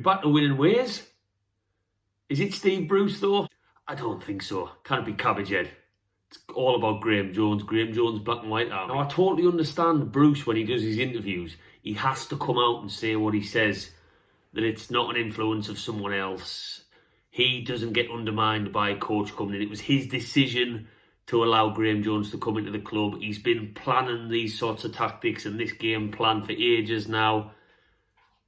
back to winning ways? Is it Steve Bruce though? I don't think so. Can't be Cabbage Head. It's all about Graeme Jones. Graeme Jones, Black and White Army. Now, I totally understand Bruce when he does his interviews. He has to come out and say what he says, that it's not an influence of someone else. He doesn't get undermined by a coach coming in. It was his decision to allow Graeme Jones to come into the club. He's been planning these sorts of tactics and this game plan for ages now.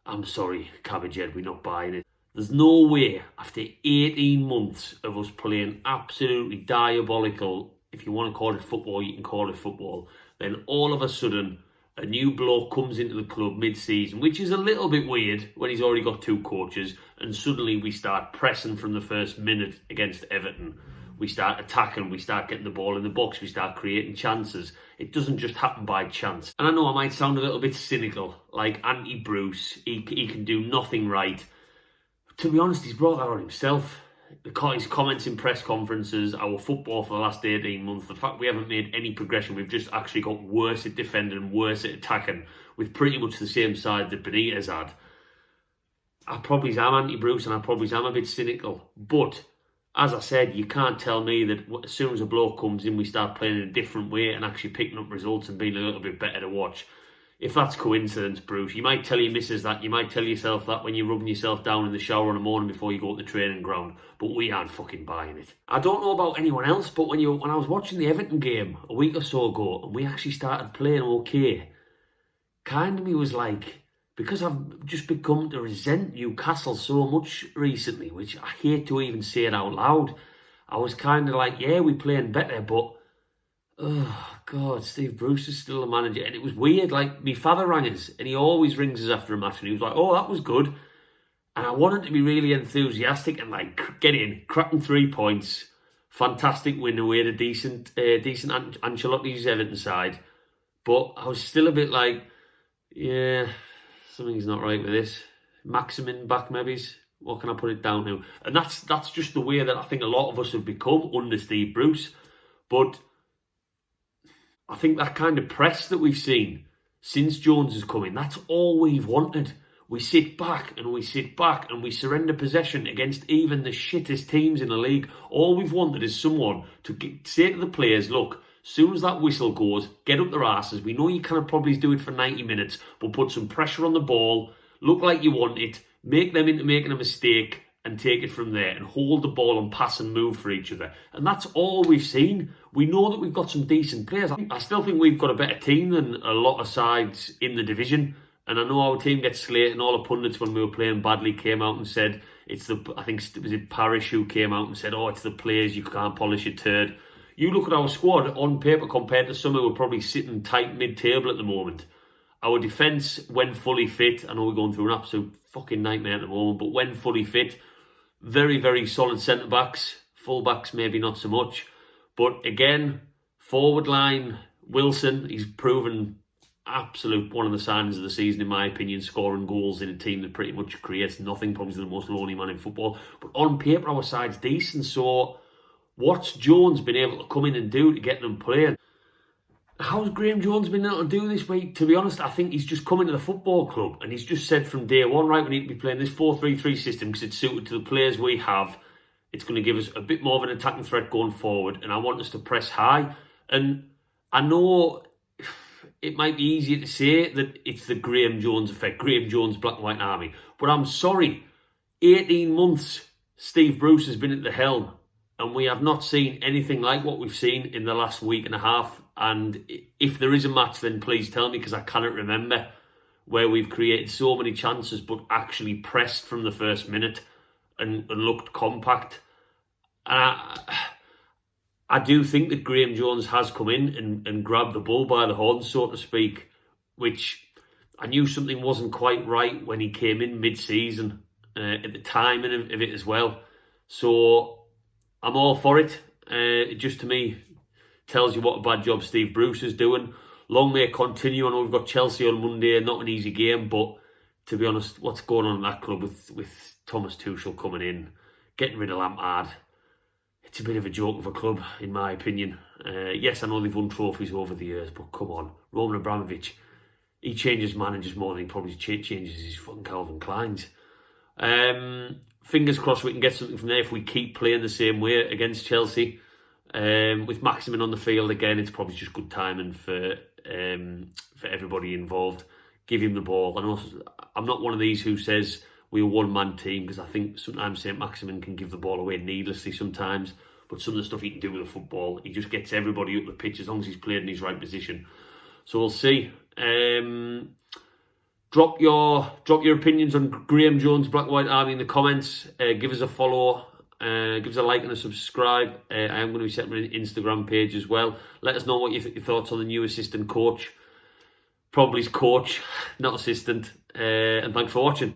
I'm sorry, Cabbage Head, we're not buying it. There's no way, after 18 months of us playing absolutely diabolical, if you want to call it football, you can call it football, then all of a sudden, a new bloke comes into the club mid-season, which is a little bit weird when he's already got two coaches, and suddenly we start pressing from the first minute against Everton. We start attacking, we start getting the ball in the box, we start creating chances. It doesn't just happen by chance. And I know I might sound a little bit cynical, like anti-Bruce, he can do nothing right. To be honest, he's brought that on himself. His comments in press conferences, our football for the last 18 months, the fact we haven't made any progression, we've just actually got worse at defending and worse at attacking with pretty much the same side that Benitez had. I probably am anti-Bruce and I probably am a bit cynical. But, as I said, you can't tell me that as soon as a bloke comes in, we start playing in a different way and actually picking up results and being a little bit better to watch. If that's coincidence, Bruce, you might tell your missus that, you might tell yourself that when you're rubbing yourself down in the shower in the morning before you go to the training ground, but we aren't fucking buying it. I don't know about anyone else, but when I was watching the Everton game a week or so ago and we actually started playing okay, kind of me was like, because I've just become to resent Newcastle so much recently, which I hate to even say it out loud, I was kind of like, yeah, we're playing better, but oh, God, Steve Bruce is still the manager. And it was weird, like, my father rang us, and he always rings us after a match, and he was like, oh, that was good. And I wanted to be really enthusiastic and, like, get in, cracking 3 points, fantastic win away to decent Ancelotti's Everton side. But I was still a bit like, yeah, something's not right with this. Maximin back, maybe. What can I put it down to? And that's just the way that I think a lot of us have become under Steve Bruce. But I think that kind of press that we've seen since Jones has come in, that's all we've wanted. We sit back and we surrender possession against even the shittest teams in the league. All we've wanted is someone to say to the players, look, as soon as that whistle goes, get up their asses. We know you can't probably do it for 90 minutes, but put some pressure on the ball, look like you want it, make them into making a mistake, and take it from there and hold the ball and pass and move for each other. And that's all we've seen. We know that we've got some decent players. I still think we've got a better team than a lot of sides in the division. And I know our team gets slated, and all the pundits when we were playing badly came out and said, I think was it Parish who came out and said, oh, it's the players, you can't polish a turd. You look at our squad on paper compared to some who are probably sitting tight mid-table at the moment. Our defence, when fully fit, I know we're going through an absolute fucking nightmare at the moment, but when fully fit, very, very solid centre-backs. Full-backs, maybe not so much. But again, forward line, Wilson, he's proven absolute one of the signs of the season, in my opinion, scoring goals in a team that pretty much creates nothing, probably the most lonely man in football. But on paper, our side's decent, so what's Jones been able to come in and do to get them playing? How's Graeme Jones been able to do this? Well, to be honest, I think he's just come into the football club and he's just said from day one, right, we need to be playing this 4-3-3 system because it's suited to the players we have. It's going to give us a bit more of an attacking threat going forward, and I want us to press high. And I know it might be easier to say that it's the Graeme Jones effect, Graeme Jones Black and White Army, but I'm sorry, 18 months Steve Bruce has been at the helm, and we have not seen anything like what we've seen in the last week and a half. And if there is a match, then please tell me, because I cannot remember where we've created so many chances but actually pressed from the first minute and looked compact. And I do think that Graeme Jones has come in and grabbed the bull by the horns, so to speak, which I knew something wasn't quite right when he came in mid-season, at the timing of it as well. So I'm all for it. It just, to me, tells you what a bad job Steve Bruce is doing. Long may it continue. I know we've got Chelsea on Monday, not an easy game, but to be honest, what's going on in that club with Thomas Tuchel coming in, getting rid of Lampard, it's a bit of a joke of a club, in my opinion. Yes, I know they've won trophies over the years, but come on, Roman Abramovich, he changes managers more than he probably changes his fucking Calvin Klein's. Fingers crossed we can get something from there if we keep playing the same way against Chelsea. With Maximin on the field again, it's probably just good timing for everybody involved. Give him the ball. I know I'm not one of these who says we're a one-man team, because I think sometimes St. Maximin can give the ball away needlessly sometimes, but some of the stuff he can do with the football, he just gets everybody up the pitch as long as he's played in his right position. So we'll see. Drop your opinions on Graeme Jones, Black White Army in the comments. Give us a follow. Give us a like and a subscribe. I am going to be setting an Instagram page as well. Let us know what your thoughts on the new assistant coach. Probably coach, not assistant. And thanks for watching.